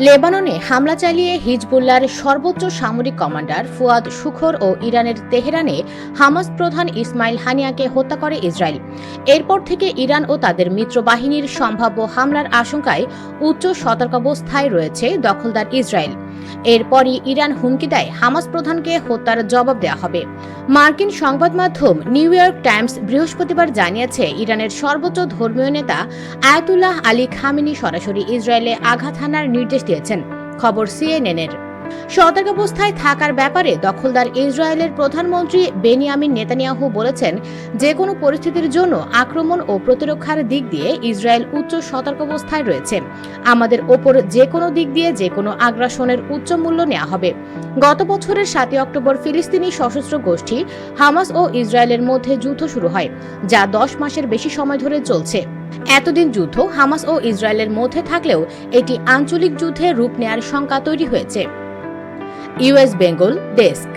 লেবাননে হামলা চালিয়ে হিজবুল্লাহর সর্বোচ্চ সামরিক কমান্ডার ফুয়াদ শুখর ও ইরানের তেহরানে হামাস প্রধান ইসমাইল হানিয়াকে হত্যা করে ইসরায়েল। এরপর থেকে ইরান ও তাদের মিত্র বাহিনীর সম্ভাব্য হামলার আশঙ্কায় উচ্চ সতর্কাবস্থায় রয়েছে দখলদার ইসরায়েল। এরপরই ইরান হুমকি দেয় হামাস প্রধানকে হত্যার জবাব দেওয়া হবে। মার্কিন সংবাদ মাধ্যম নিউ ইয়র্ক টাইমস বৃহস্পতিবার জানিয়েছে, ইরানের সর্বোচ্চ ধর্মীয় নেতা আয়াতুল্লাহ আলী খামেনি সরাসরি ইসরায়েলে আঘাত হানার নির্দেশ দিয়েছেন। খবর সিএনএন-এর। সতর্কাবস্থায় থাকার ব্যাপারে দখলদার ইসরায়েলের প্রধানমন্ত্রী বেনিয়ামিন নেতানিয়াহু বলেছেন, যে কোনো পরিস্থিতির জন্য আক্রমণ ও প্রতিরক্ষার দিক দিয়ে ইসরায়েল উচ্চ সতর্কাবস্থায় রয়েছে। আমাদের ওপর যে কোনো দিক দিয়ে যে কোনো আগ্রাসনের উচ্চ মূল্য নেওয়া হবে। গত বছরের 7 অক্টোবর ফিলিস্তিনি সশস্ত্র গোষ্ঠী হামাস ও ইসরায়েলের মধ্যে যুদ্ধ শুরু হয়, যা 10 মাসের বেশি সময় ধরে চলছে। এতদিন যুদ্ধ হামাস ও ইসরায়েলের মধ্যে থাকলেও এটি আঞ্চলিক যুদ্ধে রূপ নেয়ার শঙ্কা তৈরি হয়েছে। US Bengal desk.